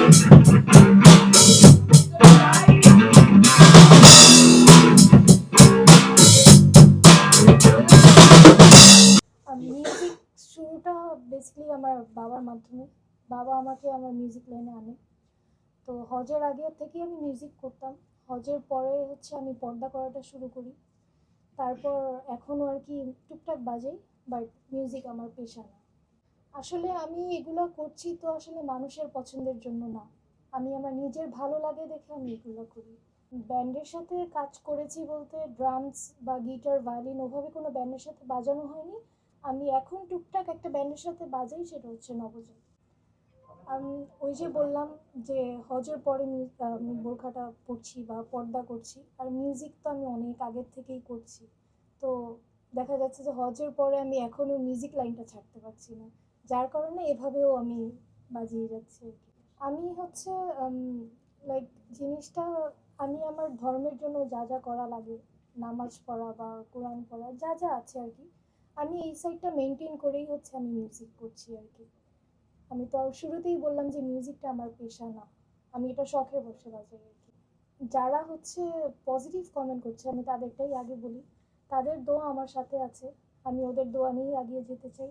Music শুরুটা basically আমার বাবার মাধ্যমে। বাবা আমাকে আমার মিউজিক লাইনে আনে। তো হজের আগে থেকেই আমি মিউজিক করতাম। হজের পরে হচ্ছে আমি পর্দা করাটা শুরু করি। তারপর এখনও আর কি টুকটাক বাজাই, বাট মিউজিক আমার পেশা না। আসলে আমি এগুলো করছি তো আসলে মানুষের পছন্দের জন্য না। আমি আমার নিজের ভালো লাগে দেখে আমি এগুলো করি। ব্যান্ডের সাথে কাজ করেছি বলতে ড্রামস বা গিটার, ভায়োলিন ওভাবে কোনো ব্যান্ডের সাথে বাজানো হয়নি। আমি এখন টুকটাক একটা ব্যান্ডের সাথে বাজাই, সেটা হচ্ছে নবজাত। আমি ওই যে বললাম যে হজের পরে আমি বোরখাটা পরছি বা পর্দা করছি, আর মিউজিক তো আমি অনেক আগের থেকেই করছি। তো দেখা যাচ্ছে যে হজের পরে আমি এখনও মিউজিক লাইনটা ছাড়তে পারছি না, যার কারণে এভাবেও আমি বাজিয়ে যাচ্ছি আর কি। আমি হচ্ছে লাইক জিনিসটা, আমি আমার ধর্মের জন্য যা যা করা লাগে, নামাজ পড়া বা কোরআন পড়া যা যা আছে আর কি, আমি এই সাইডটা মেনটেন করেই হচ্ছে আমি মিউজিক করছি আর কি। আমি তো শুরুতেই বললাম যে মিউজিকটা আমার পেশা না, আমি এটা শখের বসে বাজাই আর কি। যারা হচ্ছে পজিটিভ কমেন্ট করছে আমি তাদেরটাই আগে বলি, তাদের দোয়া আমার সাথে আছে, আমি ওদের দোয়া নিয়েই এগিয়ে যেতে চাই।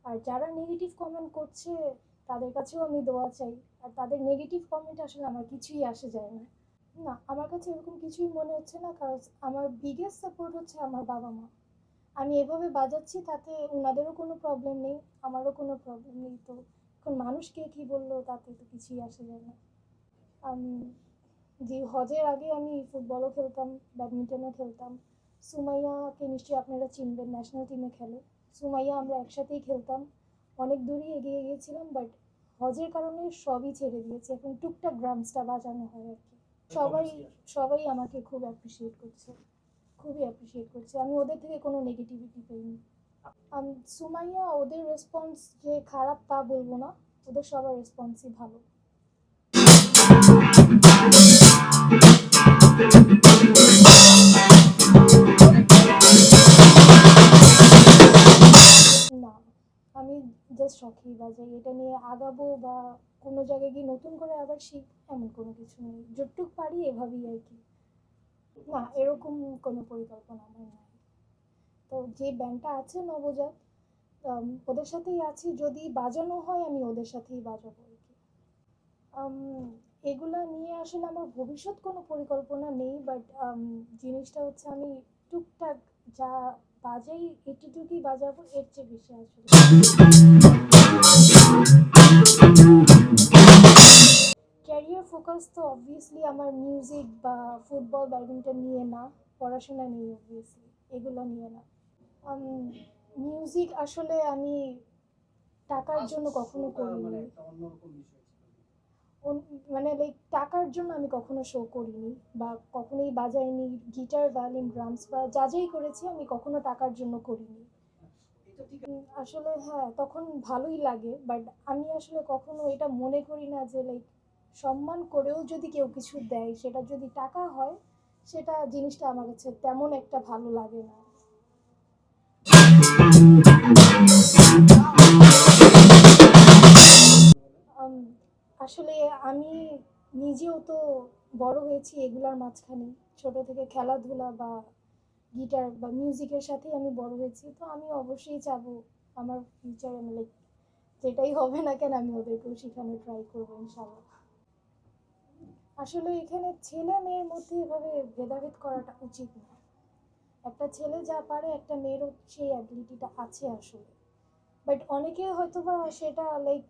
আর যারা নেগেটিভ কমেন্ট করছে তাদের কাছেও আমি দোয়া চাই। আর তাদের নেগেটিভ কমেন্ট আসলে আমার কিছুই আসে যায় না। না, আমার কাছে এরকম কিছুই মনে হচ্ছে না, কারণ আমার বিগেস্ট সাপোর্ট হচ্ছে আমার বাবা মা। আমি এভাবে বাজাচ্ছি তাতে ওনাদেরও কোনো প্রবলেম নেই, আমারও কোনো প্রবলেম নেই। তো এখন মানুষ কে কী বললো তাতে তো কিছুই আসে যায় না। যে হজের আগে আমি ফুটবলও খেলতাম, ব্যাডমিন্টনও খেলতাম। সুমাইয়াকে নিশ্চয়ই আপনারা চিনবেন, ন্যাশনাল টিমে খেলে। সুমাইয়া আমরা একসাথেই খেলতাম, অনেক দূরই এগিয়ে গিয়েছিলাম, বাট হজের কারণে সবই ছেড়ে দিয়েছি। এখন টুকটাক ড্রামসটা বাজানো হয় আর কি। সবাই সবাই আমাকে খুব অ্যাপ্রিসিয়েট করছে, খুবই অ্যাপ্রিসিয়েট করছে। আমি ওদের থেকে কোনো নেগেটিভিটি পাইনি। সুমাইয়া ওদের রেসপন্স যে খারাপ তা বলবো না, ওদের সবার রেসপন্সই ভালো। না, আমি জাস্ট শখেই বাজাই, এটা নিয়ে আগাবো বা কোনো জায়গায় গিয়ে নতুন করে আবার শিখ এমন কোনো কিছু নেই। যতটুক পারি এভাবেই আর কি। না, এরকম কোনো পরিকল্পনা আমার নাই। তো যে ব্যান্ডটা আছে নবজাত, ওদের সাথেই আছি, যদি বাজানো হয় আমি ওদের সাথেই বাজাবো আর কি। এগুলা নিয়ে আসলে আমার ভবিষ্যৎ কোনো পরিকল্পনা নেই, বাট জিনিসটা হচ্ছে আমি টুকটাক যা বাজাই এটুকুই বাজাবো, এর চেয়ে বেশি আসলে। ক্যারিয়ার ফোকাস তো অবভিয়াসলি আমার মিউজিক বা ফুটবল ব্যাডমিন্টন নিয়ে না, পড়াশোনা নিয়ে অবভিয়াসলি, এগুলো নিয়ে না। মিউজিক আসলে আমি টাকার জন্য কখনো করিনি, মানে লাইক টাকার জন্য আমি কখনো শো করিনি বা কখনোই বাজাইনি। গিটার, ভায়োলিন, ড্রামস বা যা যাই করেছি আমি কখনো টাকার জন্য করিনি। আসলে হ্যাঁ, তখন ভালোই লাগে, বাট আমি আসলে কখনো এটা মনে করি না যে লাইক সম্মান করেও যদি কেউ কিছু দেয় সেটা যদি টাকা হয়, সেটা জিনিসটা আমার কাছে তেমন একটা ভালো লাগে না। আসলে আমি নিজেও তো বড় হয়েছি এগুলার মাঝখানে, ছোট থেকে খেলাধুলা বা গিটার বা মিউজিকের সাথেই আমি বড় হয়েছি। তো আমি অবশ্যই চাবো আমার ফিউচারে আমি লাইক যেটাই হবে না কেন আমি ওদেরকেও শেখানোর ট্রাই করবো ইনশাল্লাহ। আসলে এখানে ছেলে মেয়ের মধ্যে এভাবে ভেদাভেদ করাটা উচিত না। একটা ছেলে যা পারে একটা মেয়েরও সেই অ্যাবিলিটিটা আছে আসলে, বাট অনেকে হয়তো বা সেটা লাইক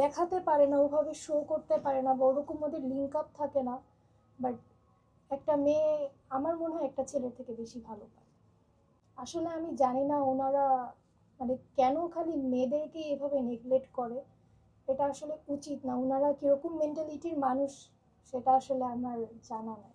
দেখাতে পারে না, ওভাবে শো করতে পারে না বা ওরকম ওদের লিঙ্ক আপ থাকে না। বাট একটা মেয়ে আমার মনে হয় একটা ছেলের থেকে বেশি ভালো পায়। আসলে আমি জানি না ওনারা মানে কেন খালি মেয়েদেরকে এভাবে নেগলেক্ট করে, এটা আসলে উচিত না। ওনারা কীরকম মেন্টালিটির মানুষ সেটা আসলে আমার জানা নাই।